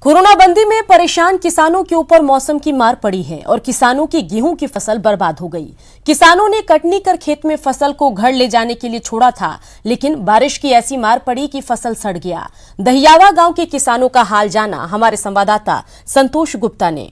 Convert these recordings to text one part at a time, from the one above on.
Corona बंदी में परेशान किसानों के ऊपर मौसम की मार पड़ी है और किसानों की गेहूं की फसल बर्बाद हो गई। किसानों ने कटनी कर खेत में फसल को घर ले जाने के लिए छोड़ा था, लेकिन बारिश की ऐसी मार पड़ी कि फसल सड़ गया। दहियावा गांव के किसानों का हाल जाना हमारे संवाददाता संतोष गुप्ता ने।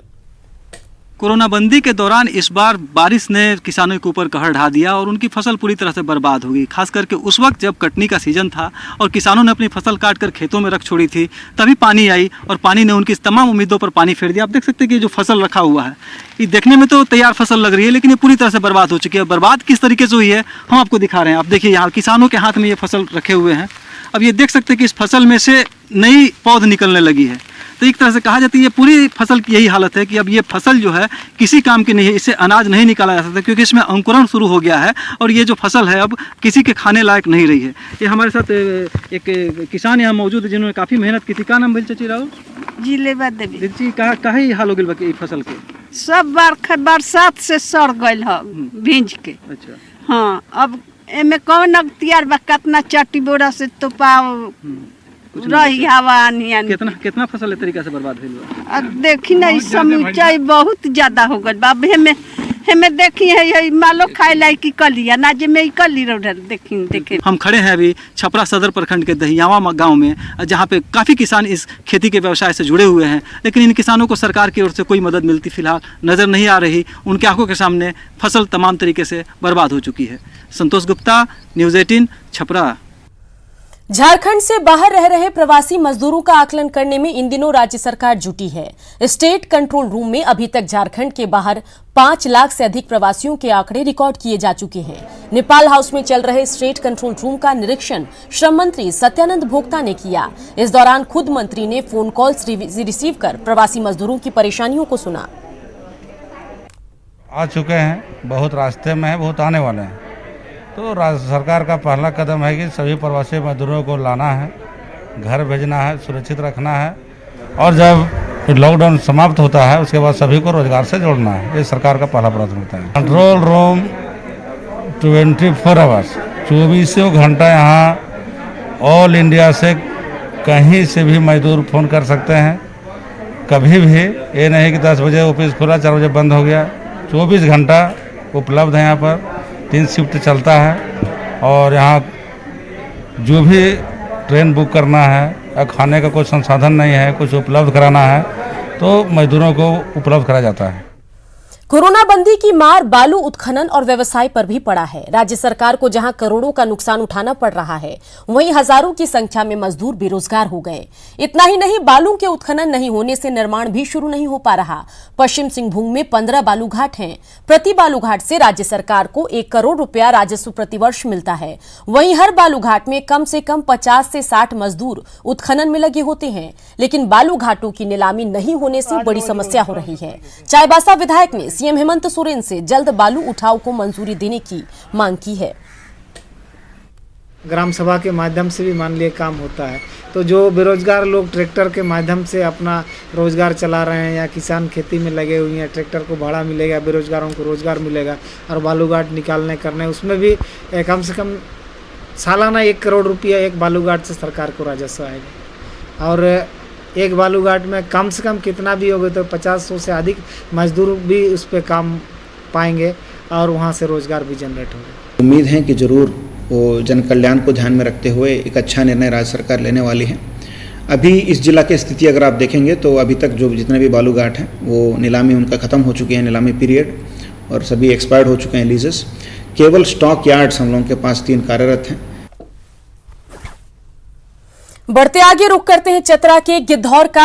कोरोना बंदी के दौरान इस बार बारिश ने किसानों के ऊपर कहर ढा दिया और उनकी फसल पूरी तरह से बर्बाद हो गई। खास करके उस वक्त जब कटनी का सीजन था और किसानों ने अपनी फसल काट कर खेतों में रख छोड़ी थी, तभी पानी आई और पानी ने उनकी तमाम उम्मीदों पर पानी फेर दिया। आप देख सकते हैं कि जो फसल रखा हुआ है, ये देखने में तो तैयार फसल लग रही है, लेकिन ये पूरी तरह से बर्बाद हो चुकी है। बर्बाद किस तरीके से हुई है हम आपको दिखा रहे हैं। आप देखिए, यहाँ किसानों के हाथ में ये फसल रखे हुए हैं। अब ये देख सकते हैं कि इस फसल में से नई पौध निकलने लगी है। तो एक तरह से कहा जाती है पूरी फसल की यही हालत है कि अब ये फसल जो है किसी काम की नहीं है, इससे अनाज नहीं निकाला जा सकता क्योंकि इसमें अंकुरण शुरू हो गया है और ये जो फसल है अब किसी के खाने लायक नहीं रही है। ये हमारे साथ एक किसान यहाँ मौजूद है जिन्होंने काफ़ी मेहनत की थी। क्या नाम बोल चाची राव जी? लेबा देवी जी। काहे हाल हो गई बाकी फसल के? सब बरसात से सड़ गइल ह भींज के। अच्छा। हाँ, अब एमे कौन अख्तियार बा कितना चट्टी बोरा से तो पाव रही हवा आनी। कितना फसल एक तरीका से बर्बाद भेल बा? अब देखी ना, इस समुच्चाई बहुत ज्यादा हो गइल बा। हमें देखी है मालो खाए लाई की कलिया ना जे में कली रोडर देखे। हम खड़े हैं अभी छपरा सदर प्रखंड के दहियावा गांव में, जहां पे काफ़ी किसान इस खेती के व्यवसाय से जुड़े हुए हैं, लेकिन इन किसानों को सरकार की ओर से कोई मदद मिलती फिलहाल नज़र नहीं आ रही। उनके आंखों के सामने फसल तमाम तरीके से बर्बाद हो चुकी है। संतोष गुप्ता, न्यूज़ 18 छपरा। झारखंड से बाहर रह रहे प्रवासी मजदूरों का आकलन करने में इन दिनों राज्य सरकार जुटी है। स्टेट कंट्रोल रूम में अभी तक झारखंड के बाहर 5 लाख से अधिक प्रवासियों के आंकड़े रिकॉर्ड किए जा चुके हैं। नेपाल हाउस में चल रहे स्टेट कंट्रोल रूम का निरीक्षण श्रम मंत्री सत्यानंद भोक्ता ने किया। इस दौरान खुद मंत्री ने फोन कॉल्स रिसीव कर प्रवासी मजदूरों की परेशानियों को सुना। आ चुके हैं, बहुत रास्ते में है, बहुत आने वाले हैं। तो राज्य सरकार का पहला कदम है कि सभी प्रवासी मजदूरों को लाना है, घर भेजना है, सुरक्षित रखना है और जब लॉकडाउन समाप्त होता है उसके बाद सभी को रोजगार से जोड़ना है। ये सरकार का पहला प्राथमिकता है। कंट्रोल रूम 24 आवर्स 24 घंटा यहाँ ऑल इंडिया से कहीं से भी मजदूर फ़ोन कर सकते हैं कभी भी। ये नहीं कि 10 बजे ऑफिस खुला 4 बजे बंद हो गया। 24 घंटा उपलब्ध है यहाँ पर। 3 शिफ्ट चलता है और यहाँ जो भी ट्रेन बुक करना है, खाने का कोई संसाधन नहीं है, कुछ उपलब्ध कराना है तो मजदूरों को उपलब्ध कराया जाता है। कोरोना बंदी की मार बालू उत्खनन और व्यवसाय पर भी पड़ा है। राज्य सरकार को जहां करोड़ों का नुकसान उठाना पड़ रहा है, वहीं हजारों की संख्या में मजदूर बेरोजगार हो गए। इतना ही नहीं, बालू के उत्खनन नहीं होने से निर्माण भी शुरू नहीं हो पा रहा। पश्चिम सिंहभूम में 15 बालूघाट हैं। प्रति बालूघाट से राज्य सरकार को 1 करोड़ रुपया राजस्व प्रतिवर्ष मिलता है। वहीं हर बालूघाट में कम से कम 50 से 60 मजदूर उत्खनन में लगे होते हैं, लेकिन बालूघाटों की नीलामी नहीं होने से बड़ी समस्या हो रही है। चाईबासा विधायक ने सीएम हेमंत सोरेन से जल्द बालू उठाव को मंजूरी देने की मांग की है। ग्राम सभा के माध्यम से भी मान लिए काम होता है, तो जो बेरोजगार लोग ट्रैक्टर के माध्यम से अपना रोजगार चला रहे हैं या किसान खेती में लगे हुए हैं, ट्रैक्टर को भाड़ा मिलेगा, बेरोजगारों को रोजगार मिलेगा और बालूघाट निकालने करने उसमें भी कम से कम सालाना 1 करोड़ रुपया एक बालूघाट से सरकार को राजस्व आएगा। और एक बालूघाट में कम से कम कितना भी होगा तो 50-100 से अधिक मजदूर भी उस पर काम पाएंगे और वहाँ से रोजगार भी जनरेट होगा। उम्मीद है कि ज़रूर वो जन कल्याण को ध्यान में रखते हुए एक अच्छा निर्णय राज्य सरकार लेने वाली है। अभी इस जिला की स्थिति अगर आप देखेंगे तो अभी तक जो जितने भी बालूघाट हैं वो नीलामी उनका ख़त्म हो चुकी है, नीलामी पीरियड, और सभी एक्सपायर्ड हो चुके हैं लीजेस। केवल स्टॉक यार्ड्स हम लोगों के पास 3 कार्यरत हैं। बढ़ते आगे रुख करते हैं चतरा के गिद्धौर का।